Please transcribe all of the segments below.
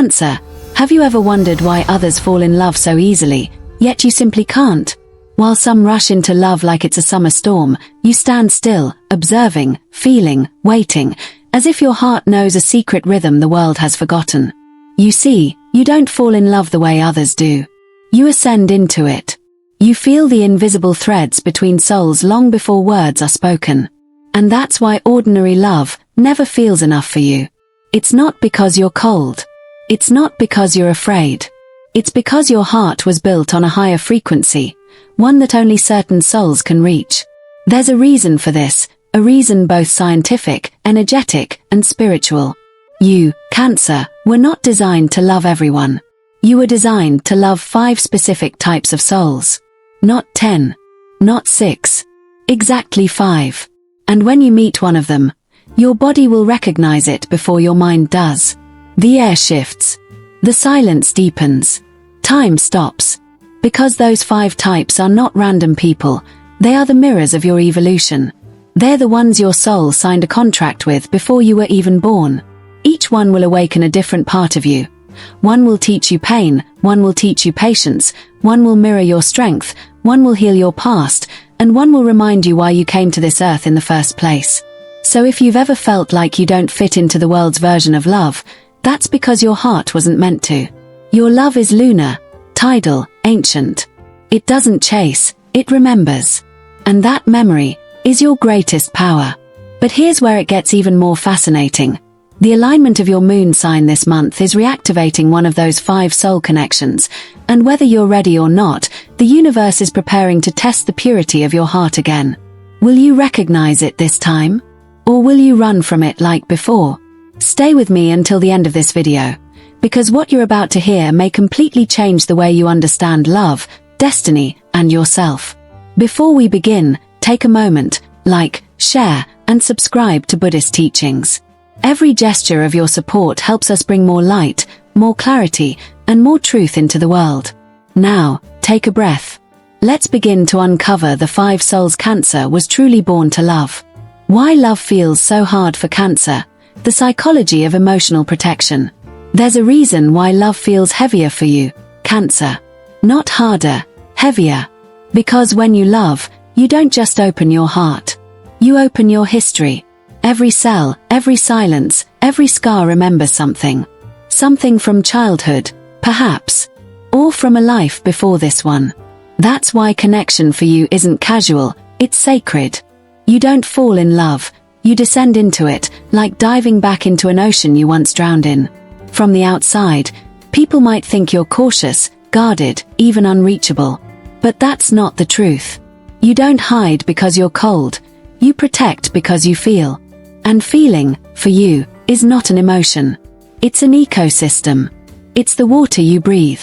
Cancer, have you ever wondered why others fall in love so easily, yet you simply can't? While some rush into love like it's a summer storm, you stand still, observing, feeling, waiting, as if your heart knows a secret rhythm the world has forgotten. You see, you don't fall in love the way others do. You ascend into it. You feel the invisible threads between souls long before words are spoken. And that's why ordinary love never feels enough for you. It's not because you're cold. It's not because you're afraid. It's because your heart was built on a higher frequency, one that only certain souls can reach. There's a reason for this, a reason both scientific, energetic, and spiritual. You, Cancer, were not designed to love everyone. You were designed to love 5 specific types of souls. Not 10. Not 6. Exactly 5. And when you meet one of them, your body will recognize it before your mind does. The air shifts. The silence deepens. Time stops. Because those 5 types are not random people, they are the mirrors of your evolution. They're the ones your soul signed a contract with before you were even born. Each one will awaken a different part of you. One will teach you pain, one will teach you patience, one will mirror your strength, one will heal your past, and one will remind you why you came to this earth in the first place. So if you've ever felt like you don't fit into the world's version of love, that's because your heart wasn't meant to. Your love is lunar, tidal, ancient. It doesn't chase, it remembers. And that memory is your greatest power. But here's where it gets even more fascinating. The alignment of your moon sign this month is reactivating one of those 5 soul connections, and whether you're ready or not, the universe is preparing to test the purity of your heart again. Will you recognize it this time? Or will you run from it like before? Stay with me until the end of this video, because what you're about to hear may completely change the way you understand love, destiny, and yourself. Before we begin, take a moment, like, share, and subscribe to Buddhist teachings. Every gesture of your support helps us bring more light, more clarity, and more truth into the world. Now, take a breath. Let's begin to uncover the 5 souls Cancer was truly born to love. Why love feels so hard for Cancer. The psychology of emotional protection. There's a reason why love feels heavier for you, Cancer. Not harder, heavier. Because when you love, you don't just open your heart. You open your history. Every cell, every silence, every scar remembers something. Something from childhood, perhaps. Or from a life before this one. That's why connection for you isn't casual, it's sacred. You don't fall in love, you descend into it, like diving back into an ocean you once drowned in. From the outside, people might think you're cautious, guarded, even unreachable. But that's not the truth. You don't hide because you're cold, you protect because you feel. And feeling, for you, is not an emotion. It's an ecosystem. It's the water you breathe.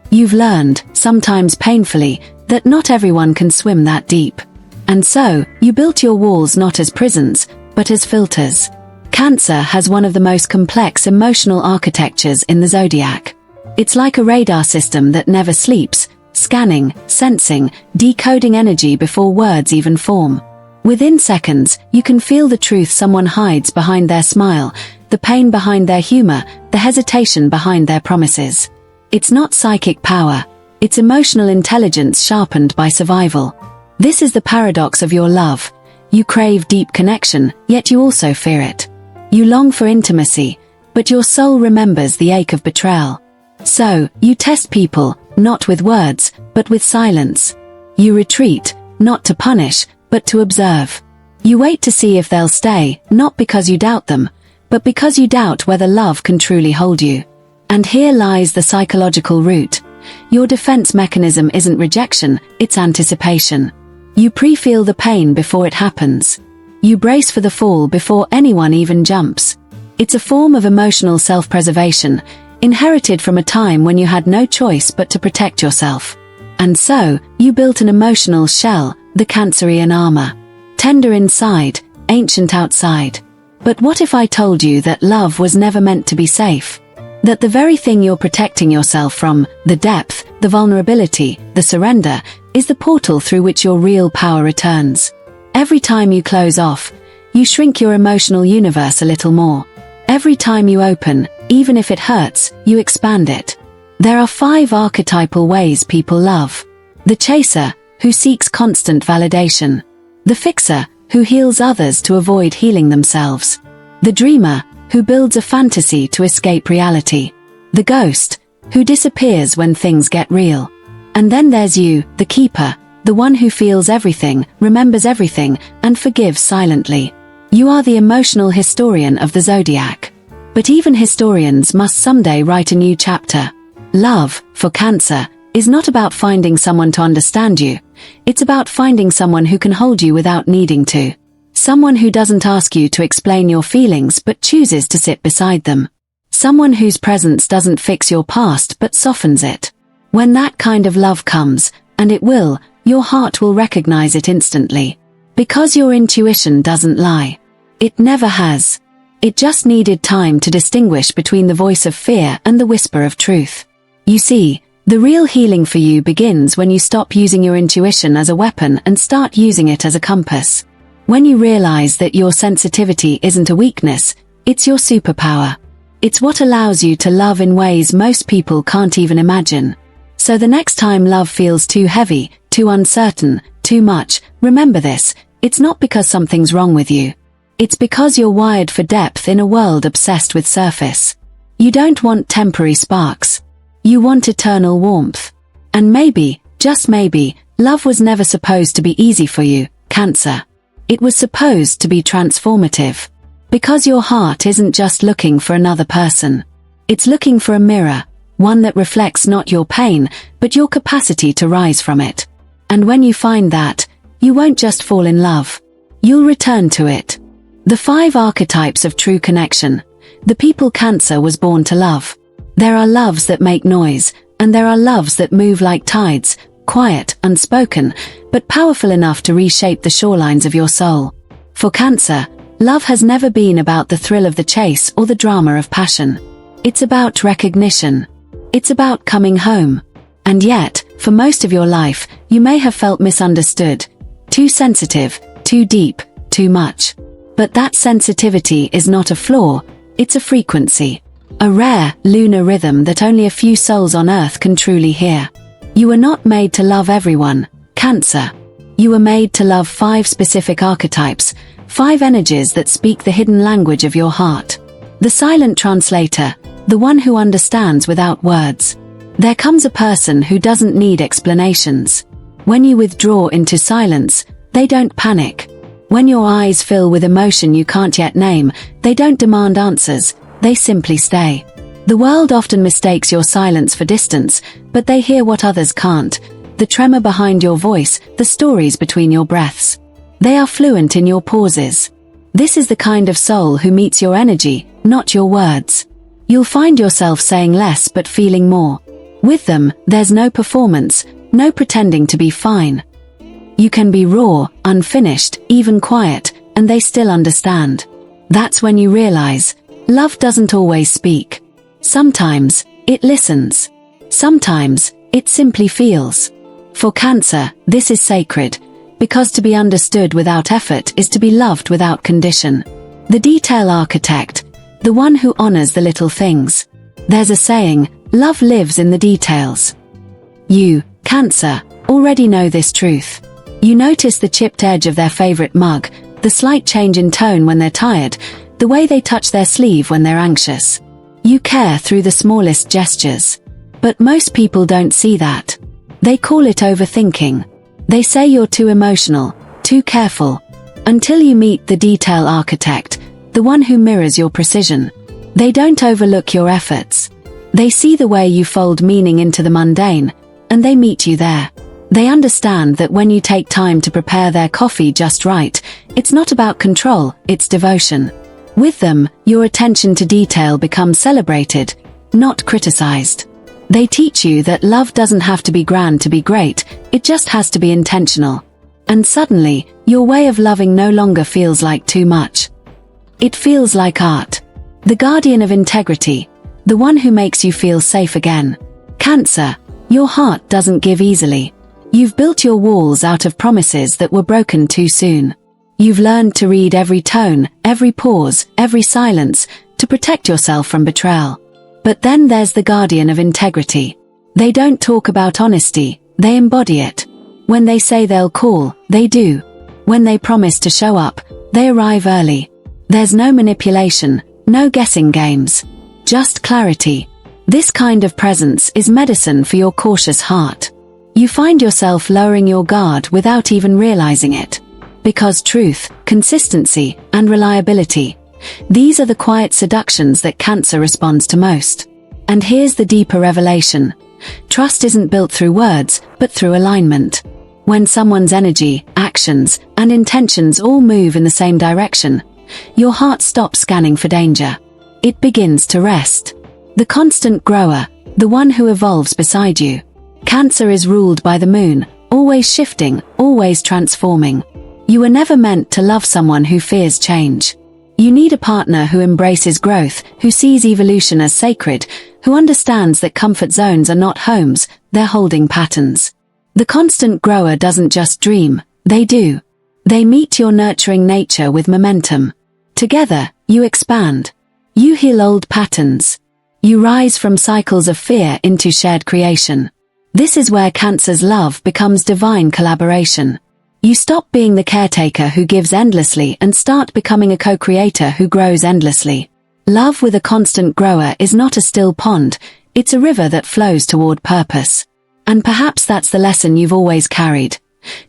You've learned, sometimes painfully, that not everyone can swim that deep. And so, you built your walls not as prisons, but as filters. Cancer has one of the most complex emotional architectures in the Zodiac. It's like a radar system that never sleeps, scanning, sensing, decoding energy before words even form. Within seconds, you can feel the truth someone hides behind their smile, the pain behind their humor, the hesitation behind their promises. It's not psychic power, it's emotional intelligence sharpened by survival. This is the paradox of your love. You crave deep connection, yet you also fear it. You long for intimacy, but your soul remembers the ache of betrayal. So, you test people, not with words, but with silence. You retreat, not to punish, but to observe. You wait to see if they'll stay, not because you doubt them, but because you doubt whether love can truly hold you. And here lies the psychological root. Your defense mechanism isn't rejection, it's anticipation. You pre-feel the pain before it happens. You brace for the fall before anyone even jumps. It's a form of emotional self-preservation, inherited from a time when you had no choice but to protect yourself. And so, you built an emotional shell, the Cancerian armor. Tender inside, ancient outside. But what if I told you that love was never meant to be safe? That the very thing you're protecting yourself from, the depth, the vulnerability, the surrender, is the portal through which your real power returns. Every time you close off, you shrink your emotional universe a little more. Every time you open, Even if it hurts, you expand it. There are 5 archetypal ways people love. The chaser, who seeks constant validation. The fixer, who heals others to avoid healing themselves. The dreamer, who builds a fantasy to escape reality. The ghost, who disappears when things get real. And then there's you, the keeper, the one who feels everything, remembers everything, and forgives silently. You are the emotional historian of the Zodiac. But even historians must someday write a new chapter. Love, for Cancer, is not about finding someone to understand you. It's about finding someone who can hold you without needing to. Someone who doesn't ask you to explain your feelings but chooses to sit beside them. Someone whose presence doesn't fix your past but softens it. When that kind of love comes, and it will, your heart will recognize it instantly. Because your intuition doesn't lie. It never has. It just needed time to distinguish between the voice of fear and the whisper of truth. You see, the real healing for you begins when you stop using your intuition as a weapon and start using it as a compass. When you realize that your sensitivity isn't a weakness, it's your superpower. It's what allows you to love in ways most people can't even imagine. So the next time love feels too heavy, too uncertain, too much, remember this, it's not because something's wrong with you. It's because you're wired for depth in a world obsessed with surface. You don't want temporary sparks. You want eternal warmth. And maybe, just maybe, love was never supposed to be easy for you, Cancer. It was supposed to be transformative. Because your heart isn't just looking for another person. It's looking for a mirror, one that reflects not your pain, but your capacity to rise from it. And when you find that, you won't just fall in love. You'll return to it. The 5 archetypes of true connection. The people Cancer was born to love. There are loves that make noise, and there are loves that move like tides, quiet, unspoken, but powerful enough to reshape the shorelines of your soul. For Cancer, love has never been about the thrill of the chase or the drama of passion. It's about recognition. It's about coming home. And yet, for most of your life, you may have felt misunderstood. Too sensitive, too deep, too much. But that sensitivity is not a flaw, it's a frequency. A rare, lunar rhythm that only a few souls on Earth can truly hear. You were not made to love everyone, Cancer. You were made to love 5 specific archetypes, 5 energies that speak the hidden language of your heart. The silent translator, the one who understands without words. There comes a person who doesn't need explanations. When you withdraw into silence, they don't panic. When your eyes fill with emotion you can't yet name, they don't demand answers, they simply stay. The world often mistakes your silence for distance, but they hear what others can't. The tremor behind your voice, the stories between your breaths. They are fluent in your pauses. This is the kind of soul who meets your energy, not your words. You'll find yourself saying less but feeling more. With them, there's no performance, no pretending to be fine. You can be raw, unfinished, even quiet, and they still understand. That's when you realize, love doesn't always speak. Sometimes, it listens. Sometimes, it simply feels. For Cancer, this is sacred, because to be understood without effort is to be loved without condition. The detail architect, the one who honors the little things. There's a saying, love lives in the details. You, Cancer, already know this truth. You notice the chipped edge of their favorite mug, the slight change in tone when they're tired, the way they touch their sleeve when they're anxious. You care through the smallest gestures. But most people don't see that. They call it overthinking. They say you're too emotional, too careful. Until you meet the detail architect, the one who mirrors your precision. They don't overlook your efforts. They see the way you fold meaning into the mundane, and they meet you there. They understand that when you take time to prepare their coffee just right, it's not about control, it's devotion. With them, your attention to detail becomes celebrated, not criticized. They teach you that love doesn't have to be grand to be great, it just has to be intentional. And suddenly, your way of loving no longer feels like too much. It feels like art. The guardian of integrity, the one who makes you feel safe again. Cancer, your heart doesn't give easily. You've built your walls out of promises that were broken too soon. You've learned to read every tone, every pause, every silence, to protect yourself from betrayal. But then there's the guardian of integrity. They don't talk about honesty, they embody it. When they say they'll call, they do. When they promise to show up, they arrive early. There's no manipulation, no guessing games. Just clarity. This kind of presence is medicine for your cautious heart. You find yourself lowering your guard without even realizing it. Because truth, consistency, and reliability, these are the quiet seductions that Cancer responds to most. And here's the deeper revelation. Trust isn't built through words, but through alignment. When someone's energy, actions, and intentions all move in the same direction, your heart stops scanning for danger. It begins to rest. The constant grower, the one who evolves beside you. Cancer is ruled by the moon, always shifting, always transforming. You were never meant to love someone who fears change. You need a partner who embraces growth, who sees evolution as sacred, who understands that comfort zones are not homes, they're holding patterns. The constant grower doesn't just dream, they do. They meet your nurturing nature with momentum. Together, you expand. You heal old patterns. You rise from cycles of fear into shared creation. This is where Cancer's love becomes divine collaboration. You stop being the caretaker who gives endlessly and start becoming a co-creator who grows endlessly. Love with a constant grower is not a still pond, it's a river that flows toward purpose. And perhaps that's the lesson you've always carried.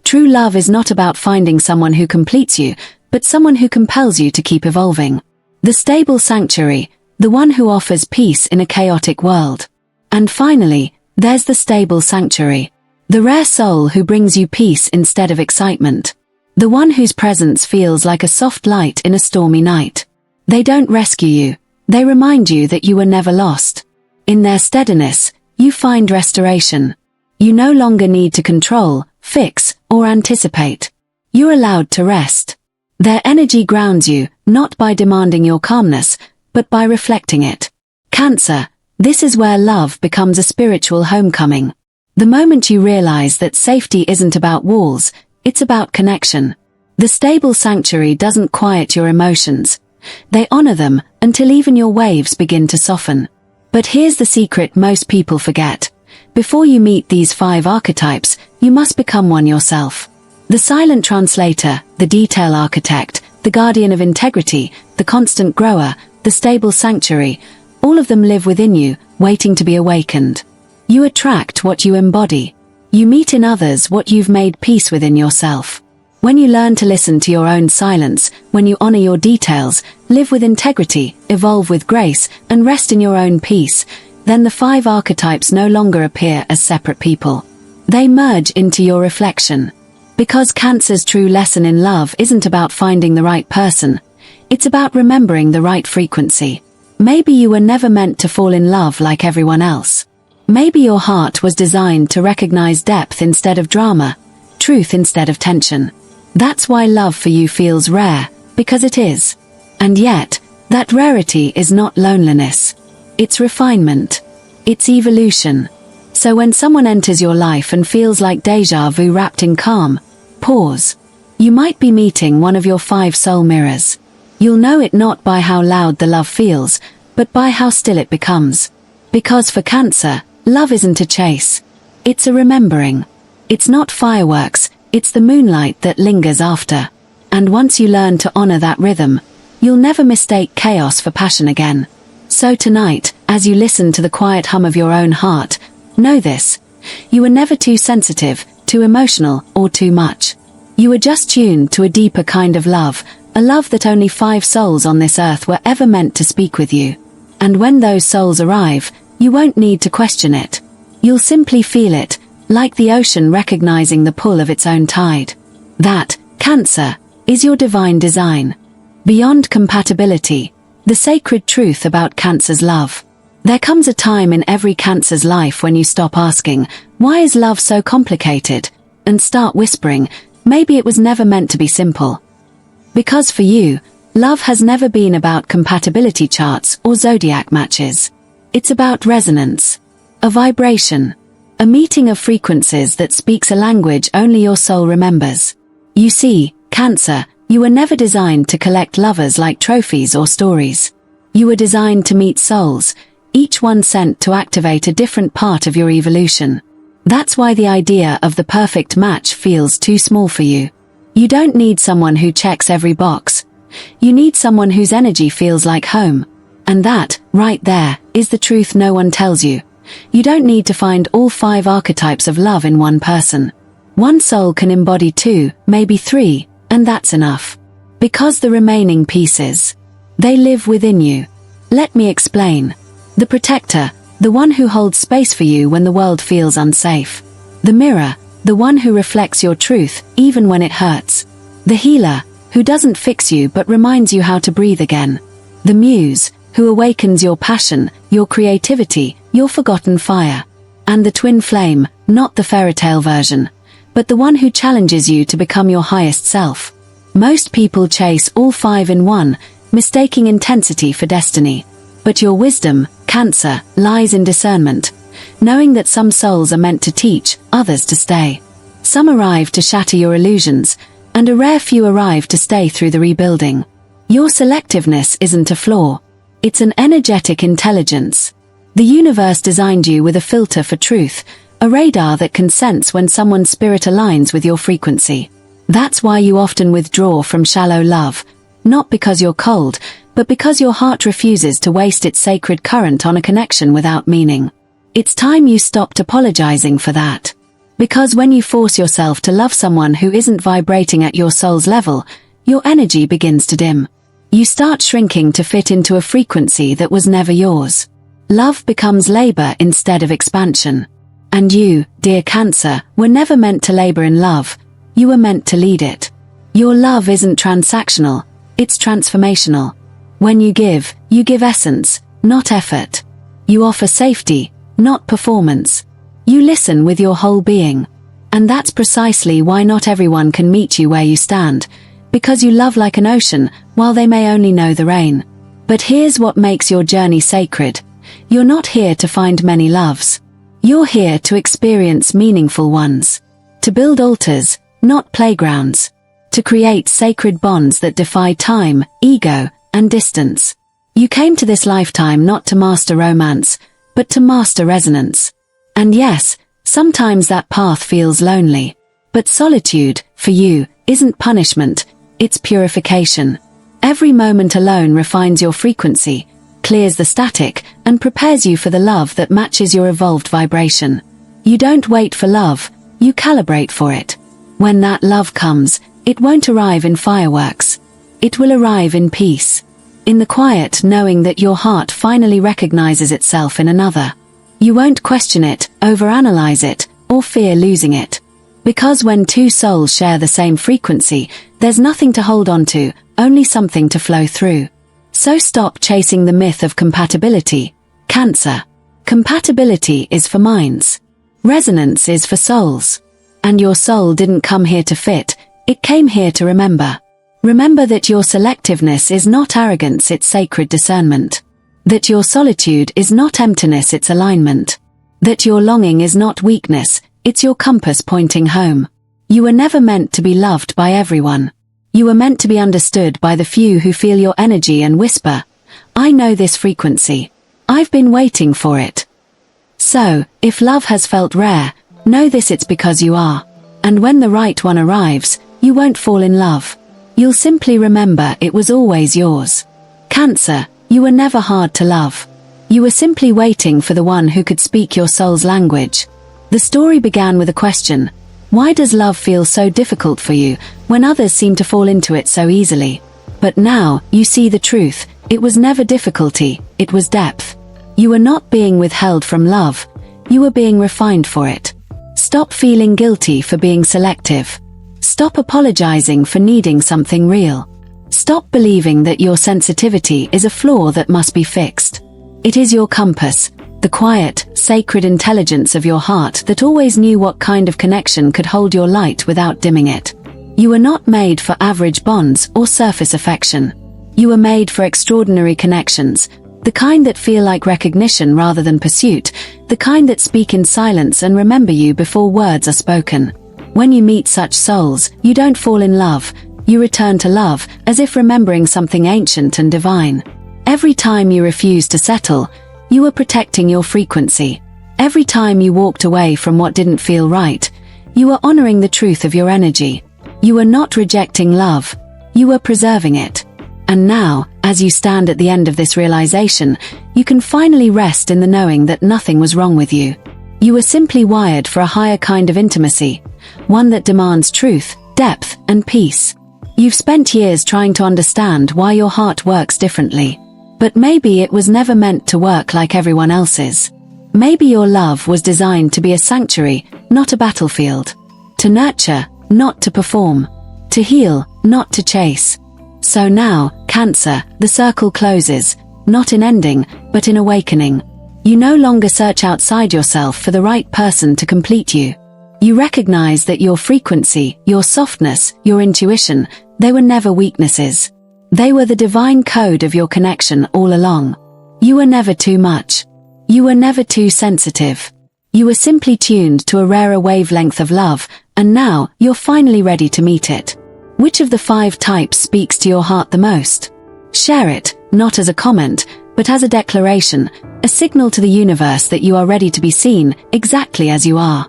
True love is not about finding someone who completes you, but someone who compels you to keep evolving. The stable sanctuary, the one who offers peace in a chaotic world. And finally, there's the stable sanctuary. The rare soul who brings you peace instead of excitement. The one whose presence feels like a soft light in a stormy night. They don't rescue you, they remind you that you were never lost. In their steadiness, you find restoration. You no longer need to control, fix, or anticipate. You're allowed to rest. Their energy grounds you, not by demanding your calmness, but by reflecting it. Cancer, this is where love becomes a spiritual homecoming. The moment you realize that safety isn't about walls, it's about connection. The stable sanctuary doesn't quiet your emotions. They honor them until even your waves begin to soften. But here's the secret most people forget. Before you meet these 5 archetypes, you must become one yourself. The silent translator, the detail architect, the guardian of integrity, the constant grower, the stable sanctuary, all of them live within you, waiting to be awakened. You attract what you embody. You meet in others what you've made peace within yourself. When you learn to listen to your own silence, when you honor your details, live with integrity, evolve with grace, and rest in your own peace, then the 5 archetypes no longer appear as separate people. They merge into your reflection. Because Cancer's true lesson in love isn't about finding the right person, it's about remembering the right frequency. Maybe you were never meant to fall in love like everyone else. Maybe your heart was designed to recognize depth instead of drama, truth instead of tension. That's why love for you feels rare, because it is. And yet, that rarity is not loneliness. It's refinement. It's evolution. So when someone enters your life and feels like déjà vu wrapped in calm, pause. You might be meeting one of your 5 soul mirrors. You'll know it not by how loud the love feels, but by how still it becomes. Because for Cancer, love isn't a chase. It's a remembering. It's not fireworks, it's the moonlight that lingers after. And once you learn to honor that rhythm, you'll never mistake chaos for passion again. So tonight, as you listen to the quiet hum of your own heart, know this. You were never too sensitive, too emotional, or too much. You were just tuned to a deeper kind of love, a love that only 5 souls on this earth were ever meant to speak with you. And when those souls arrive, you won't need to question it. You'll simply feel it, like the ocean recognizing the pull of its own tide. That, Cancer, is your divine design. Beyond compatibility, the sacred truth about Cancer's love. There comes a time in every Cancer's life when you stop asking, why is love so complicated? And start whispering, maybe it was never meant to be simple. Because for you, love has never been about compatibility charts or zodiac matches. It's about resonance, a vibration, a meeting of frequencies that speaks a language only your soul remembers. You see, Cancer, you were never designed to collect lovers like trophies or stories. You were designed to meet souls, each one sent to activate a different part of your evolution. That's why the idea of the perfect match feels too small for you. You don't need someone who checks every box. You need someone whose energy feels like home. And that, right there, is the truth no one tells you. You don't need to find all 5 archetypes of love in one person. One soul can embody 2, maybe 3, and that's enough. Because the remaining pieces, they live within you. Let me explain. The protector, the one who holds space for you when the world feels unsafe. The mirror, the one who reflects your truth, even when it hurts. The healer, who doesn't fix you but reminds you how to breathe again. The muse, who awakens your passion, your creativity, your forgotten fire. And the twin flame, not the fairytale version, but the one who challenges you to become your highest self. Most people chase all 5 in one, mistaking intensity for destiny. But your wisdom, Cancer, lies in discernment, knowing that some souls are meant to teach, others to stay. Some arrive to shatter your illusions, and a rare few arrive to stay through the rebuilding. Your selectiveness isn't a flaw. It's an energetic intelligence. The universe designed you with a filter for truth, a radar that can sense when someone's spirit aligns with your frequency. That's why you often withdraw from shallow love, not because you're cold, but because your heart refuses to waste its sacred current on a connection without meaning. It's time you stopped apologizing for that. Because when you force yourself to love someone who isn't vibrating at your soul's level, your energy begins to dim. You start shrinking to fit into a frequency that was never yours. Love becomes labor instead of expansion. And you, dear Cancer, were never meant to labor in love. You were meant to lead it. Your love isn't transactional, it's transformational. When you give essence, not effort. You offer safety, not performance. You listen with your whole being. And that's precisely why not everyone can meet you where you stand, because you love like an ocean, while they may only know the rain. But here's what makes your journey sacred. You're not here to find many loves. You're here to experience meaningful ones. To build altars, not playgrounds. To create sacred bonds that defy time, ego, and distance. You came to this lifetime not to master romance, but to master resonance. And yes, sometimes that path feels lonely. But solitude, for you, isn't punishment, it's purification. Every moment alone refines your frequency, clears the static, and prepares you for the love that matches your evolved vibration. You don't wait for love, you calibrate for it. When that love comes, it won't arrive in fireworks. It will arrive in peace. In the quiet, knowing that your heart finally recognizes itself in another. You won't question it, overanalyze it, or fear losing it. Because when 2 souls share the same frequency, there's nothing to hold on to, only something to flow through. So stop chasing the myth of compatibility, Cancer. Compatibility is for minds. Resonance is for souls. And your soul didn't come here to fit, it came here to remember. Remember that your selectiveness is not arrogance, it's sacred discernment. That your solitude is not emptiness, it's alignment. That your longing is not weakness, it's your compass pointing home. You were never meant to be loved by everyone. You were meant to be understood by the few who feel your energy and whisper, I know this frequency. I've been waiting for it. So, if love has felt rare, know this, it's because you are. And when the right one arrives, you won't fall in love. You'll simply remember it was always yours. Cancer, you were never hard to love. You were simply waiting for the one who could speak your soul's language. The story began with a question. Why does love feel so difficult for you, when others seem to fall into it so easily? But now, you see the truth. It was never difficulty, it was depth. You were not being withheld from love. You were being refined for it. Stop feeling guilty for being selective. Stop apologizing for needing something real. Stop believing that your sensitivity is a flaw that must be fixed. It is your compass, the quiet, sacred intelligence of your heart that always knew what kind of connection could hold your light without dimming it. You were not made for average bonds or surface affection. You were made for extraordinary connections, the kind that feel like recognition rather than pursuit, the kind that speak in silence and remember you before words are spoken. When you meet such souls, you don't fall in love, you return to love, as if remembering something ancient and divine. Every time you refuse to settle, You were protecting your frequency. Every time you walked away from what didn't feel right, you were honoring the truth of your energy. You were not rejecting love. You were preserving it. And now, as you stand at the end of this realization, you can finally rest in the knowing that nothing was wrong with you. You were simply wired for a higher kind of intimacy, one that demands truth, depth, and peace. You've spent years trying to understand why your heart works differently. But maybe it was never meant to work like everyone else's. Maybe your love was designed to be a sanctuary, not a battlefield. To nurture, not to perform. To heal, not to chase. So now, Cancer, the circle closes, not in ending, but in awakening. You no longer search outside yourself for the right person to complete you. You recognize that your frequency, your softness, your intuition, they were never weaknesses. They were the divine code of your connection all along. You were never too much. You were never too sensitive. You were simply tuned to a rarer wavelength of love, and now you're finally ready to meet it. Which of the 5 types speaks to your heart the most? Share it, not as a comment, but as a declaration, a signal to the universe that you are ready to be seen, exactly as you are.